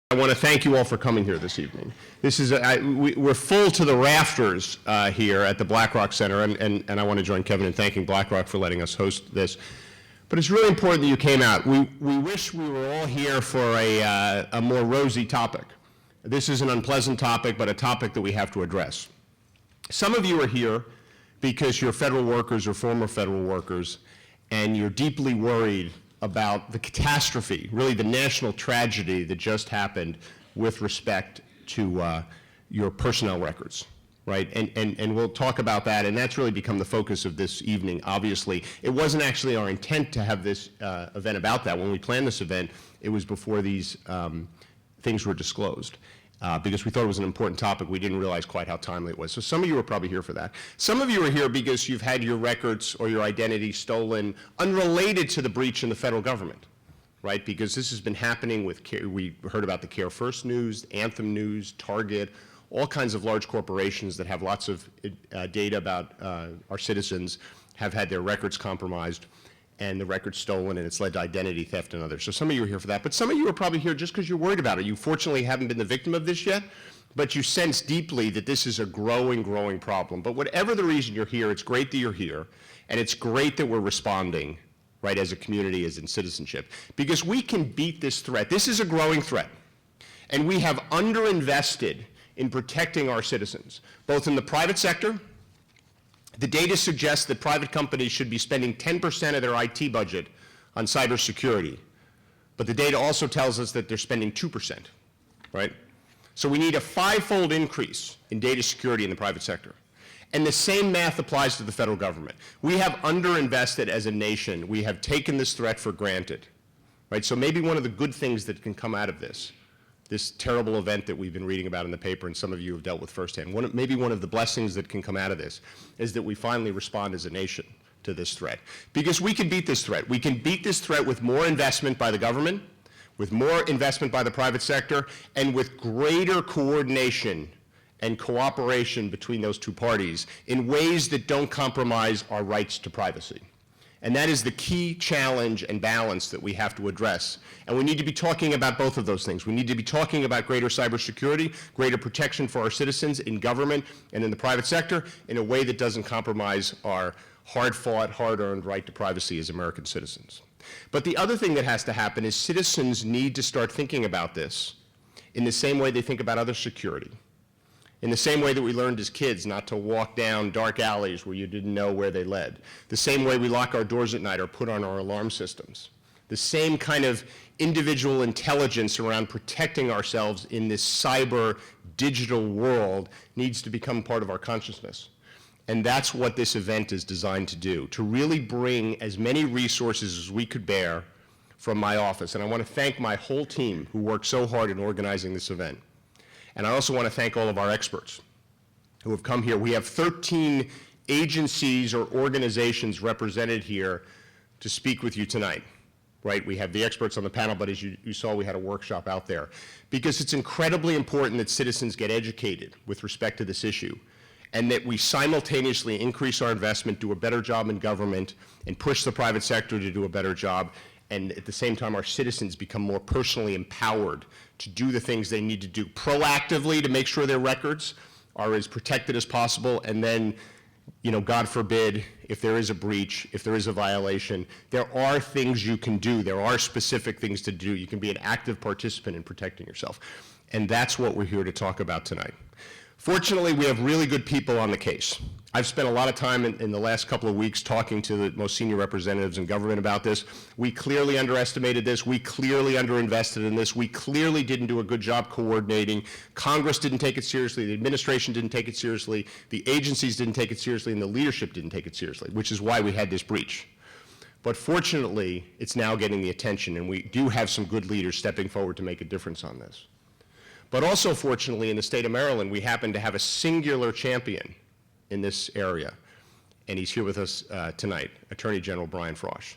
I want to thank you all for coming here this evening. This is we're full to the rafters here at the BlackRock Center, and I want to join Kevin in thanking BlackRock for letting us host this. But it's really important that you came out. We wish we were all here for a more rosy topic. This is an unpleasant topic, but a topic that we have to address. Some of you are here because you're federal workers or former federal workers, and you're deeply worried about the catastrophe, really the national tragedy that just happened with respect to your personnel records, right? And we'll talk about that, and that's really become the focus of this evening, obviously. It wasn't actually our intent to have this event about that. When we planned this event, it was before these things were disclosed. Because we thought it was an important topic. We didn't realize quite how timely it was. So some of you are probably here for that. Some of you are here because you've had your records or your identity stolen unrelated to the breach in the federal government, right? Because this has been happening with, we heard about the Care First News, Anthem News, Target, all kinds of large corporations that have lots of data about our citizens have had their records compromised and the records stolen, and it's led to identity theft and others. So some of you are here for that, but some of you are probably here just because you're worried about it. You fortunately haven't been the victim of this yet, but you sense deeply that this is a growing problem. But whatever the reason you're here, it's great that you're here, and it's great that we're responding, right, as a community, as in citizenship, because we can beat this threat. This is a growing threat, and we have underinvested in protecting our citizens, both in the private sector. The data suggests that private companies should be spending 10% of their IT budget on cybersecurity. But the data also tells us that they're spending 2%, right? So we need a 5-fold increase in data security in the private sector. And the same math applies to the federal government. We have underinvested as a nation. We have taken this threat for granted, right? So maybe one of the good things that can come out of this terrible event that we've been reading about in the paper and some of you have dealt with firsthand, maybe one of the blessings that can come out of this is that we finally respond as a nation to this threat. Because we can beat this threat. We can beat this threat with more investment by the government, with more investment by the private sector, and with greater coordination and cooperation between those two parties in ways that don't compromise our rights to privacy. And that is the key challenge and balance that we have to address. And we need to be talking about both of those things. We need to be talking about greater cybersecurity, greater protection for our citizens in government and in the private sector in a way that doesn't compromise our hard-fought, hard-earned right to privacy as American citizens. But the other thing that has to happen is citizens need to start thinking about this in the same way they think about other security. In the same way that we learned as kids not to walk down dark alleys where you didn't know where they led. The same way we lock our doors at night or put on our alarm systems. The same kind of individual intelligence around protecting ourselves in this cyber digital world needs to become part of our consciousness. And that's what this event is designed to do, to really bring as many resources as we could bear from my office. And I want to thank my whole team who worked so hard in organizing this event. And I also want to thank all of our experts who have come here. We have 13 agencies or organizations represented here to speak with you tonight, right? We have the experts on the panel, but as you saw, we had a workshop out there. Because it's incredibly important that citizens get educated with respect to this issue, and that we simultaneously increase our investment, do a better job in government, and push the private sector to do a better job, and at the same time our citizens become more personally empowered to do the things they need to do proactively to make sure their records are as protected as possible, and then, you know, God forbid, if there is a breach, if there is a violation, there are things you can do. There are specific things to do. You can be an active participant in protecting yourself. And that's what we're here to talk about tonight. Fortunately, we have really good people on the case. I've spent a lot of time in the last couple of weeks talking to the most senior representatives in government about this. We clearly underestimated this. We clearly underinvested in this. We clearly didn't do a good job coordinating. Congress didn't take it seriously. The administration didn't take it seriously. The agencies didn't take it seriously, and the leadership didn't take it seriously, which is why we had this breach. But fortunately, it's now getting the attention, and we do have some good leaders stepping forward to make a difference on this. But also, fortunately, in the state of Maryland, we happen to have a singular champion in this area, and he's here with us tonight, Attorney General Brian Frosh.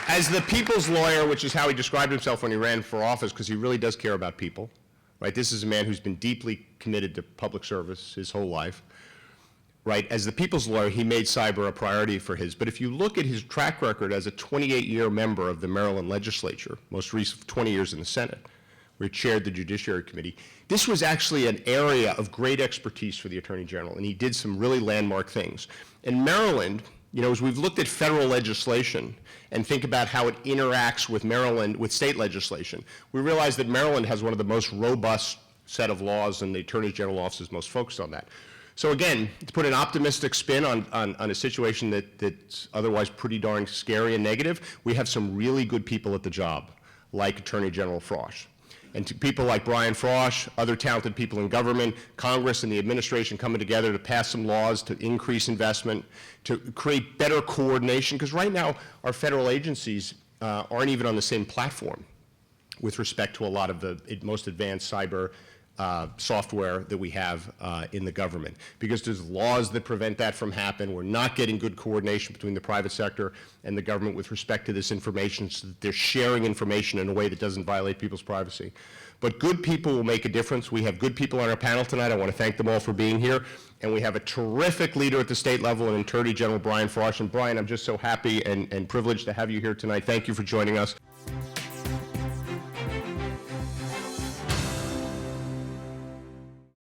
As the people's lawyer, which is how he described himself when he ran for office, because he really does care about people, right? This is a man who's been deeply committed to public service his whole life. right? As the people's lawyer, he made cyber a priority for his. But if you look at his track record as a 28-year member of the Maryland legislature, most recent 20 years in the Senate, where he chaired the Judiciary Committee, this was actually an area of great expertise for the Attorney General, and he did some really landmark things. In Maryland, you know, as we've looked at federal legislation and think about how it interacts with Maryland, with state legislation, we realize that Maryland has one of the most robust set of laws, and the Attorney General office is most focused on that. So again, to put an optimistic spin on a situation that's otherwise pretty darn scary and negative, we have some really good people at the job, like Attorney General Frosch. And to people like Brian Frosch, other talented people in government, Congress and the administration coming together to pass some laws to increase investment, to create better coordination, because right now our federal agencies aren't even on the same platform with respect to a lot of the most advanced cyber software that we have in the government, because there's laws that prevent that from happening. We're not getting good coordination between the private sector and the government with respect to this information, so that they're sharing information in a way that doesn't violate people's privacy. But good people will make a difference. We have good people on our panel tonight. I want to thank them all for being here. And we have a terrific leader at the state level, and Attorney General Brian Frosch. And Brian, I'm just so happy and privileged to have you here tonight. Thank you for joining us.